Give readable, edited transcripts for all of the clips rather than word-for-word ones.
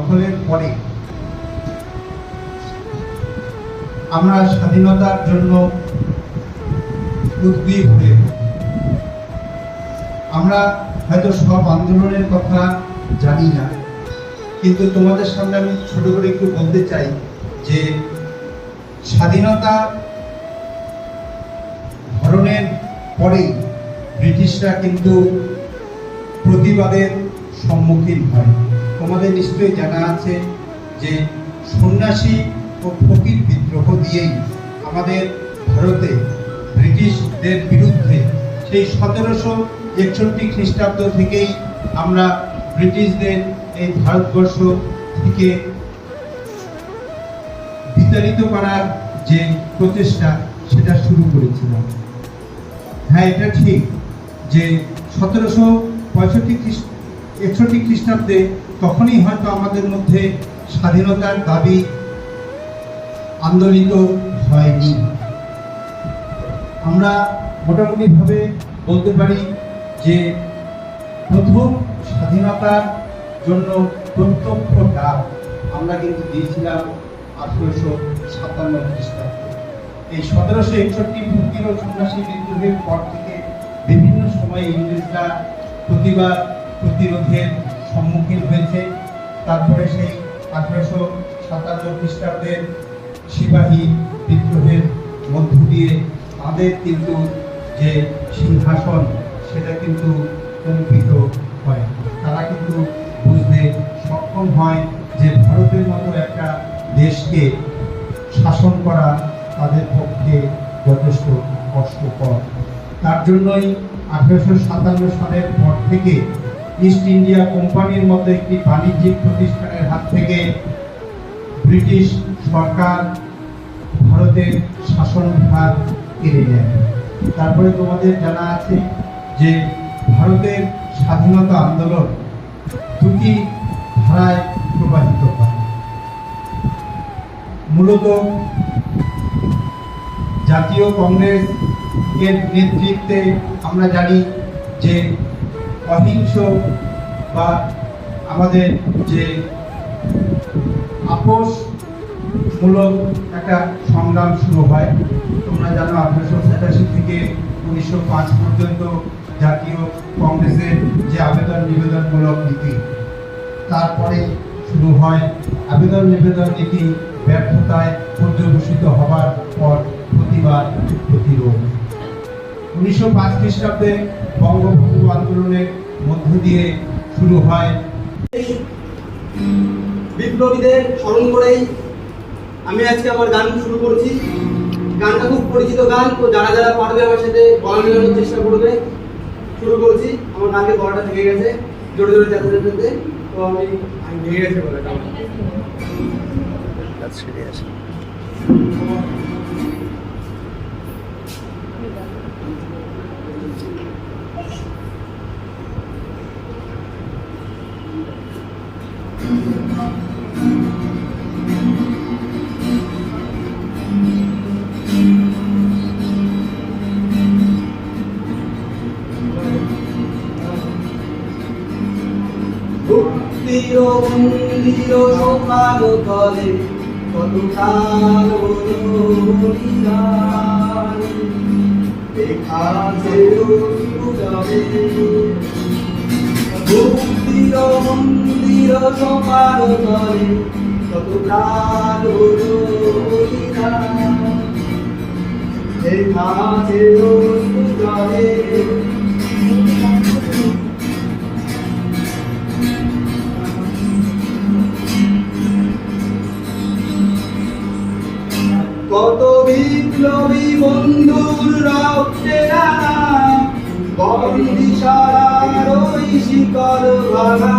দখলের পরে আমরা স্বাধীনতার জন্য উদ্গ্রীব হয়ে আমরা হয়তো সব আন্দোলনের কথা জানি না, কিন্তু তোমাদের সামনে আমি ছোট করে একটু বলতে চাই যে স্বাধীনতা ধরনের পরেই ব্রিটিশরা কিন্তু প্রতিবাদের সম্মুখীন হয়। তোমাদের নিশ্চয়ই জানা আছে যে সন্ন্যাসী ও ফকির বিদ্রোহ দিয়েই আমাদের ভারতে ব্রিটিশদের বিরুদ্ধে সেই 1761 খ্রিস্টাব্দ থেকেই আমরা ব্রিটিশদের এই ভারতবর্ষ থেকে বিতাড়িত করার যে প্রচেষ্টা সেটা শুরু করেছিলাম। হ্যাঁ, এটা ঠিক যে 1761 খ্রিস্টাব্দে তখনই হয়তো আমাদের মধ্যে স্বাধীনতার দাবি আন্দোলিত হয়নি। আমরা মোটামুটিভাবে বলতে পারি যে প্রথম স্বাধীনতার জন্য প্রত্যক্ষ ডাক আমরা কিন্তু দিয়েছিলাম 1857 খ্রিস্টাব্দে। এই 1761 ফকির ও সন্ন্যাসী বিদ্রোহের পর থেকে বিভিন্ন সময়ে ইংরেজরা প্রতিবাদ প্রতিরোধের সম্মুখীন হয়েছে। তারপরে সেই 1857 খ্রিস্টাব্দের সিপাহী বিদ্রোহের মধ্য দিয়ে তাদের কিন্তু যে সিংহাসন সেটা কিন্তু কম্পিত হয়। তারা কিন্তু বুঝতে সক্ষম হয় যে ভারতের মতো একটা দেশকে শাসন করা তাদের পক্ষে যথেষ্ট কষ্টকর। তার জন্যই 1857 সালের পর থেকে ইস্ট ইন্ডিয়া কোম্পানির মতো একটি বাণিজ্যিক প্রতিষ্ঠানের হাত থেকে ব্রিটিশ সরকার ভারতের শাসনভার কেড়ে নেয়। তারপরে তোমাদের জানা আছে যে ভারতের স্বাধীনতা আন্দোলন দুটি ধারায় প্রবাহিত হয়। মূলত জাতীয় কংগ্রেস এর নেতৃত্বে আমরা জানি যে অহিংস বা আমাদের যে আপোষমূলক একটা সংগ্রাম শুরু হয়। তোমরা জানো 1887 থেকে 1905 পর্যন্ত জাতীয় কংগ্রেসের যে আবেদন নিবেদনমূলক নীতি, তারপরে শুরু হয় আবেদন নিবেদন নীতি ব্যর্থতায় পর্যবসিত হবার পর প্রতিবাদ প্রতিরোধ। 1905 খ্রিস্টাব্দে বঙ্গভঙ্গ আন্দোলনের মধ্য দিয়ে শুরু হয়। বিপ্লবীদের স্মরণ করেই আমি আজকে আমার গান শুরু করছি। গানটা খুব পরিচিত গান, তো যারা যারা পারবে আমার সাথে গলা মেলানোর চেষ্টা করবে। শুরু করছি। আমার গানের গলাটা ভেঙে গেছে জোরে জোরে যেতে যেতে, তো আমি ভেঙে গেছে গলাটা। মন্দির সকাল তলে কত কাল মন্দির সকাল তলে কত কাল কত বিপ্লবী বন্ধুর রক্তে রাঙা বন্দি সারার ওই শিকল ভাঙা।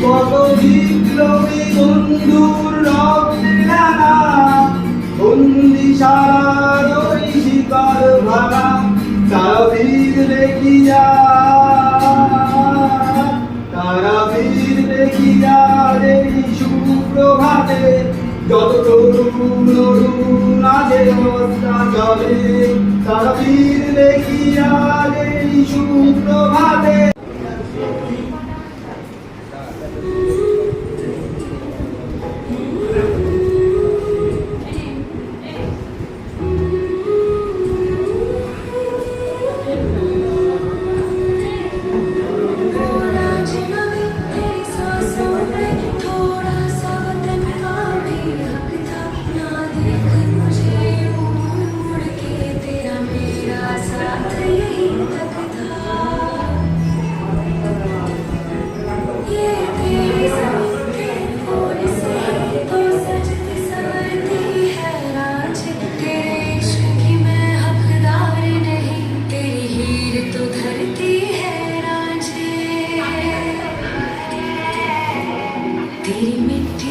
কত বিপ্লবী বন্ধুর রক্তে রাঙা বন্দি সারার ওই শিকল ভাঙা। তারা বীর দেখিয়া সুপ্রভাতে যত তরুণ আজে অবস্থা চলে। তারা বীর দেখিয়া সুপ্রভাতে तेरी मिट्टी